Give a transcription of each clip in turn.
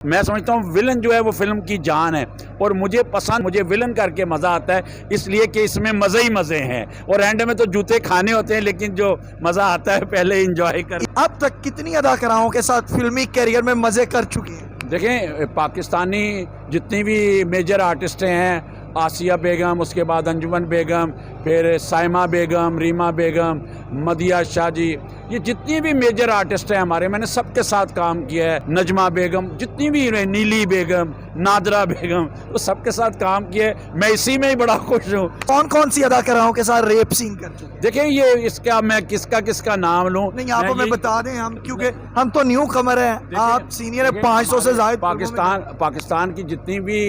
मैं समझता हूँ विलन जो है वो फिल्म की जान है और मुझे विलन करके मज़ा आता है इसलिए कि इसमें मज़े ही मज़े हैं और एंड में तो जूते खाने होते हैं, लेकिन जो मज़ा आता है पहले इंजॉय कर। अब तक कितनी अदाकाराओं के साथ फिल्मी कैरियर में मज़े कर चुके हैं? देखें, पाकिस्तानी जितनी भी मेजर आर्टिस्ट हैं, आसिया बेगम, उसके बाद अंजुमन बेगम, फिर साइमा बेगम, रीमा बेगम, मदिया शाह जी, ये जितनी भी मेजर आर्टिस्ट हैं हमारे, मैंने सबके साथ काम किया है। नजमा बेगम, जितनी भी, नीली बेगम, नादरा बेगम, वो सबके साथ काम किया है। मैं इसी में ही बड़ा खुश हूँ। कौन कौन सी अदाकाराओं के साथ रेप सीन कर चुके हैं? देखिए, ये इसका मैं किसका नाम लूँ? नहीं, आपको मैं बता दें, हम क्योंकि हम तो न्यू कमर हैं, आप सीनियर है, 500 से ज़्यादा। पाकिस्तान की जितनी भी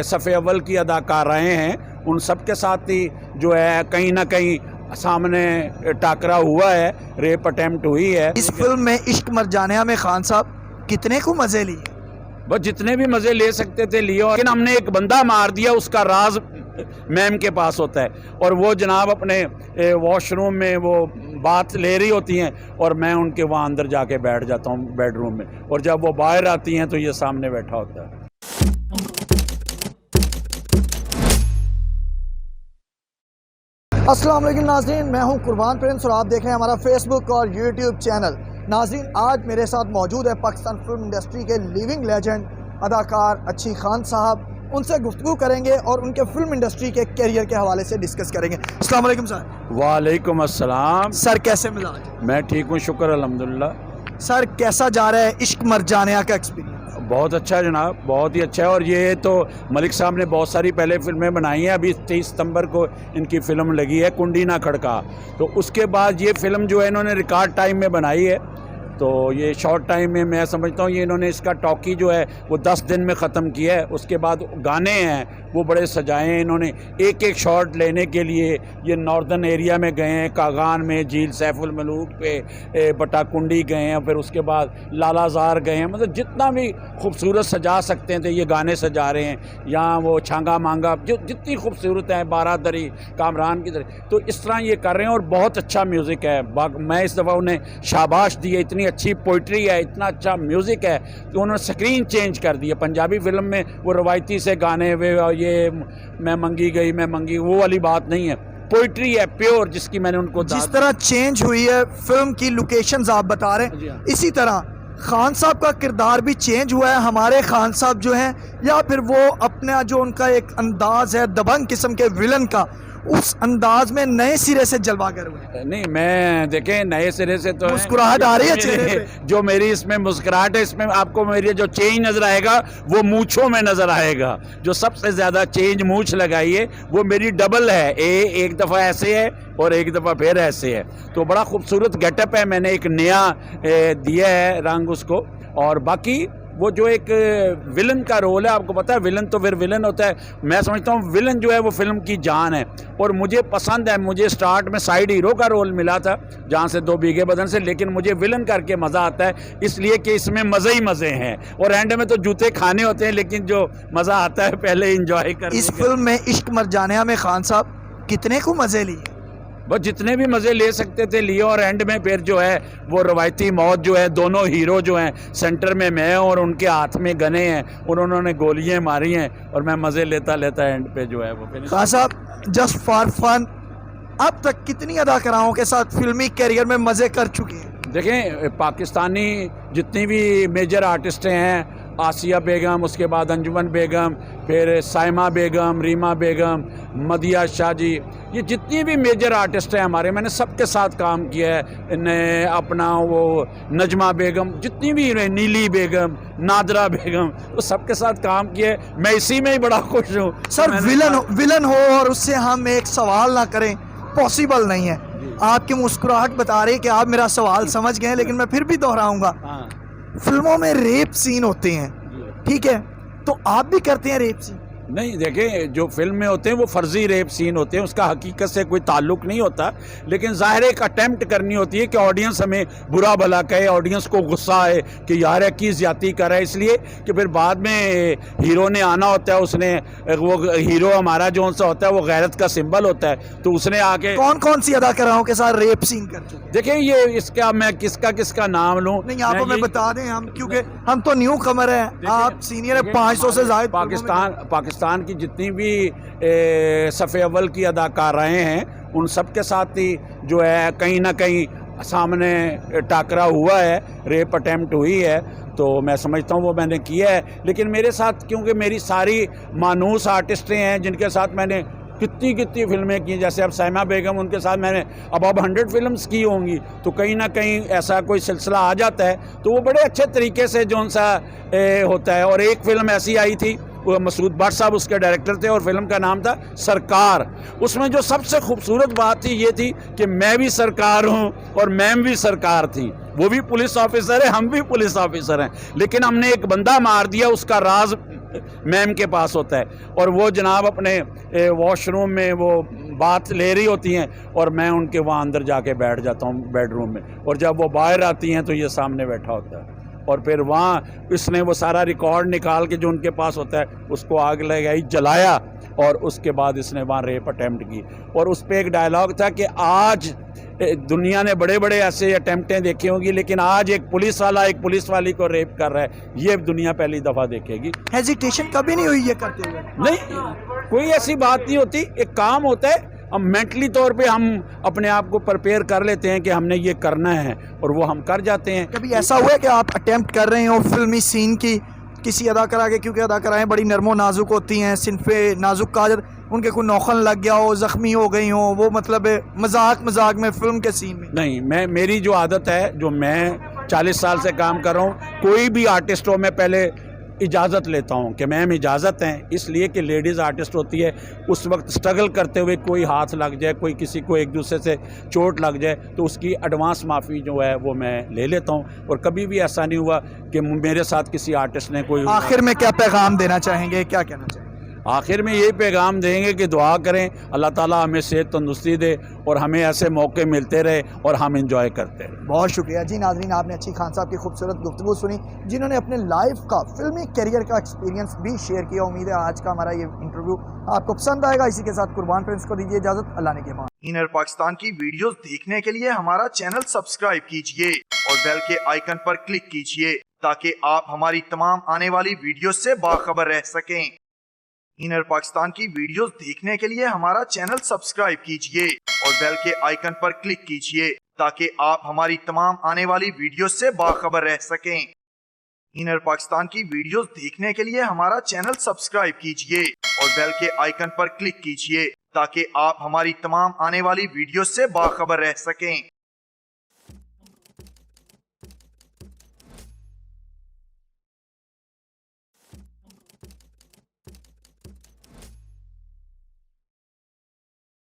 सफ़े अव्वल की अदाकाराएँ हैं, उन सब के साथ ही जो है कहीं ना कहीं सामने टाकरा हुआ है, रेप अटेम्प्ट हुई है। इस फिल्म में इश्क मर जाने में खान साहब कितने को मज़े लिए? बस जितने भी मज़े ले सकते थे लिए, लेकिन हमने एक बंदा मार दिया, उसका राज मैम के पास होता है और वो जनाब अपने वॉशरूम में वो बात ले रही होती हैं और मैं उनके वहाँ अंदर जाके बैठ जाता हूँ बेडरूम में, और जब वो बाहर आती हैं तो ये सामने बैठा होता है। अस्सलाम वालेकुम नाज़रीन, मैं हूं कुर्बान प्रिंस और आप देख रहे हैं हमारा फेसबुक और यूट्यूब चैनल। नाज़रीन, आज मेरे साथ मौजूद है पाकिस्तान फिल्म इंडस्ट्री के लिविंग लेजेंड अदाकार अच्छी खान साहब। उनसे गुफ्तगू करेंगे और उनके फिल्म इंडस्ट्री के कैरियर के हवाले से डिस्कस करेंगे। अस्सलाम वालेकुम सर। वालेकुम अस्सलाम। सर, कैसे मिजाज? मैं ठीक हूँ, शुक्र अल्हम्दुलिल्लाह। सर, कैसा जा रहा है इश्क मर जाने का एक्सपीरियंस? बहुत अच्छा है जनाब, बहुत ही अच्छा है। और ये तो मलिक साहब ने बहुत सारी पहले फिल्में बनाई हैं। अभी 23 सितंबर को इनकी फ़िल्म लगी है कुंडी ना खड़का, तो उसके बाद ये फ़िल्म जो है इन्होंने रिकॉर्ड टाइम में बनाई है। तो ये शॉर्ट टाइम में मैं समझता हूँ ये इन्होंने इसका टॉकी जो है वो 10 दिन में ख़त्म किया है। उसके बाद गाने हैं वो बड़े सजाए हैं इन्होंने, एक एक शॉट लेने के लिए ये नॉर्दर्न एरिया में गए हैं, कागान में, झील सैफुल मलूक पे, बटाकुंडी गए हैं, फिर उसके बाद लालाजार गए हैं। मतलब जितना भी खूबसूरत सजा सकते हैं तो ये गाने सजा रहे हैं। यहाँ वो छांगा मांगा जो जितनी खूबसूरत है, बारादरी, कामरान की तरह, तो इस तरह ये कर रहे हैं और बहुत अच्छा म्यूज़िक है। मैं इस दफ़ा उन्हें शाबाश दी है, इतनी अच्छी पोइट्री है, इतना अच्छा म्यूज़िक है कि उन्होंने स्क्रीन चेंज कर दी है। पंजाबी फिल्म में वो रवायती से गाने हुए, ये मैं मंगी गई, मैं मंगी, वो वाली बात नहीं है, पोइट्री है प्योर, जिसकी मैंने उनको जिस तरह चेंज हुई है फिल्म की लोकेशंस आप बता रहे हैं, इसी तरह खान साहब का किरदार भी चेंज हुआ है। हमारे खान साहब जो हैं, या फिर वो अपना जो उनका एक अंदाज है दबंग किस्म के विलन का, उस अंदाज में नए सिरे से जलवागर हुए। नहीं, मैं देखें नए सिरे से तो मुस्कुराहट आ रही है चेहरे पे। जो मेरी इसमें मुस्कुराहट है, इसमें आपको मेरी जो चेंज नजर आएगा वो मूंछों में नजर आएगा। जो सबसे ज्यादा चेंज मूंछ लगाई है वो मेरी डबल है, एक दफा ऐसे है और एक दफा फिर ऐसे है। तो बड़ा खूबसूरत गेटअप है, मैंने एक नया दिया है रंग उसको। और बाकी वो जो एक विलन का रोल है, आपको पता है विलन तो फिर विलन होता है। मैं समझता हूँ विलन जो है वो फिल्म की जान है और मुझे पसंद है। मुझे स्टार्ट में साइड हीरो का रोल मिला था जहाँ से 2 बीघे बदन से, लेकिन मुझे विलन करके मज़ा आता है इसलिए कि इसमें मज़े ही मज़े हैं और एंड में तो जूते खाने होते हैं, लेकिन जो मज़ा आता है पहले इंजॉय कर। इस फिल्म में इश्क मर जाने में खान साहब कितने को मज़े लिए? बस जितने भी मज़े ले सकते थे लिए, और एंड में फिर जो है वो रवायती मौत जो है, दोनों हीरो जो हैं, सेंटर में मैं और उनके हाथ में गने हैं और उन्होंने गोलियां मारी हैं और मैं मज़े लेता लेता एंड पे जो है वो फिनिश। खान साहब, जस्ट फॉर फन, अब तक कितनी अदाकाराओं के साथ फिल्मी कैरियर में मज़े कर चुके हैं? देखें, पाकिस्तानी जितनी भी मेजर आर्टिस्ट हैं, आसिया बेगम, उसके बाद अंजुमन बेगम, फिर साइमा बेगम, रीमा बेगम, मदिया शाह जी, ये जितनी भी मेजर आर्टिस्ट हैं हमारे, मैंने सबके साथ काम किया है। इन्हें अपना वो नजमा बेगम, जितनी भी, नीली बेगम, नादरा बेगम, वो सबके साथ काम किया है। मैं इसी में ही बड़ा खुश हूँ। सर, विलन हो और उससे हम एक सवाल ना करें, पॉसिबल नहीं है। आपकी मुस्कुराहट बता रही है कि आप मेरा सवाल समझ गए, लेकिन मैं फिर भी दोहराऊंगा। फिल्मों में रेप सीन होते हैं, ठीक है, तो आप भी करते हैं रेप सीन? नहीं देखें, जो फिल्म में होते हैं वो फर्जी रेप सीन होते हैं, उसका हकीकत से कोई ताल्लुक नहीं होता, लेकिन ज़ाहिर एक अटेम्प्ट करनी होती है कि ऑडियंस हमें बुरा भला कहे, ऑडियंस को गुस्सा आए कि यार की ज़्यादती कर रहा है, इसलिए कि फिर बाद में हीरो ने आना होता है, उसने वो हीरो हमारा जो सा होता है वो गैरत का सिंबल होता है, तो उसने आके कौन कौन सी अदाकाराओं के साथ रेप सीन कर चुके हैं? देखिए ये इसका मैं किसका नाम लूँ? नहीं आप हमें बता दें, हम क्योंकि हम तो न्यू कमर हैं, आप सीनियर है, 500 से ज़्यादा पाकिस्तान की जितनी भी सफ़े अव्वल की अदाकाराएँ हैं उन सब के साथ ही जो है कहीं ना कहीं सामने टाकरा हुआ है, रेप अटेम्प्ट हुई है, तो मैं समझता हूँ वो मैंने किया है। लेकिन मेरे साथ क्योंकि मेरी सारी मानूस आर्टिस्टें हैं जिनके साथ मैंने कितनी फिल्में की, जैसे अब साइमा बेगम, उनके साथ मैंने अब 100 फिल्म्स की होंगी, तो कहीं ना कहीं ऐसा कोई सिलसिला आ जाता है तो वो बड़े अच्छे तरीके से जो सा होता है। और एक फ़िल्म ऐसी आई थी, वो मसूद भट्ट साहब उसके डायरेक्टर थे और फिल्म का नाम था सरकार। उसमें जो सबसे खूबसूरत बात थी ये थी कि मैं भी सरकार हूँ और मैम भी सरकार थी, वो भी पुलिस ऑफिसर है, हम भी पुलिस ऑफिसर हैं, लेकिन हमने एक बंदा मार दिया, उसका राज मैम के पास होता है, और वो जनाब अपने वॉशरूम में वो बात ले रही होती हैं और मैं उनके वहाँ अंदर जाके बैठ जाता हूँ बेडरूम में, और जब वो बाहर आती हैं तो ये सामने बैठा होता है, और फिर वहाँ इसने वो सारा रिकॉर्ड निकाल के जो उनके पास होता है उसको आग लगाई, जलाया, और उसके बाद इसने वहाँ रेप अटेम्प्ट की। और उस पर एक डायलॉग था कि आज दुनिया ने बड़े बड़े ऐसे अटेम्प्टें देखी होंगी, लेकिन आज एक पुलिस वाला एक पुलिस वाली को रेप कर रहा है, ये दुनिया पहली दफ़ा देखेगी। हेजिटेशन कभी नहीं हुई ये करते हुए? नहीं, कोई ऐसी बात नहीं होती, एक काम होता है, अब मेंटली तौर पे हम अपने आप को प्रिपेयर कर लेते हैं कि हमने ये करना है और वो हम कर जाते हैं। कभी ऐसा हुआ है कि आप अटेम्प्ट कर रहे हो फिल्मी सीन की किसी अदाकारा के, क्योंकि अदाकाराएं बड़ी नरमो नाजुक होती हैं, सिनफे नाजुक कहा जाता, उनके कोई नौखन लग गया हो, ज़ख्मी हो गई हो, वो मतलब मजाक में फिल्म के सीन में? नहीं, मेरी जो आदत है, जो मैं 40 साल से काम कर रहा हूँ, कोई भी आर्टिस्ट हो मैं पहले इजाज़त लेता हूँ कि मैम इजाज़त है, इसलिए कि लेडीज़ आर्टिस्ट होती है, उस वक्त स्ट्रगल करते हुए कोई हाथ लग जाए, कोई किसी को एक दूसरे से चोट लग जाए तो उसकी एडवांस माफ़ी जो है वो मैं ले लेता हूँ, और कभी भी ऐसा नहीं हुआ कि मेरे साथ किसी आर्टिस्ट ने कोई। आखिर में क्या पैगाम देना चाहेंगे, क्या कहना चाहेंगे? आखिर में यही पैगाम देंगे कि दुआ करें, अल्लाह ताला हमें सेहत तंदुरुस्ती दे और हमें ऐसे मौके मिलते रहे और हम इंजॉय करते रहें। बहुत शुक्रिया जी। नाज़रीन, आपने अच्छी खान साहब की खूबसूरत गुफ्तगू सुनी, जिन्होंने अपने लाइफ का फिल्मी करियर का एक्सपीरियंस भी शेयर किया। उम्मीद है आज का हमारा ये इंटरव्यू आपको पसंद आएगा। इसी के साथ कुर्बान प्रिंस को दीजिए इजाज़त। अल्लाह ने के मान। इनर पाकिस्तान की वीडियोस देखने के लिए हमारा चैनल सब्सक्राइब कीजिए और बेल के आइकन पर क्लिक कीजिए ताकि आप हमारी तमाम आने वाली वीडियो से बाखबर रह सकें। इनर पाकिस्तान की वीडियोस देखने के लिए हमारा चैनल सब्सक्राइब कीजिए और बेल के आइकन पर क्लिक कीजिए ताकि आप हमारी तमाम आने वाली वीडियो से बाखबर रह सकें। इनर पाकिस्तान की वीडियोस देखने के लिए हमारा चैनल सब्सक्राइब कीजिए और बेल के आइकन पर क्लिक कीजिए ताकि आप हमारी तमाम आने वाली वीडियो से बाखबर रह सकें।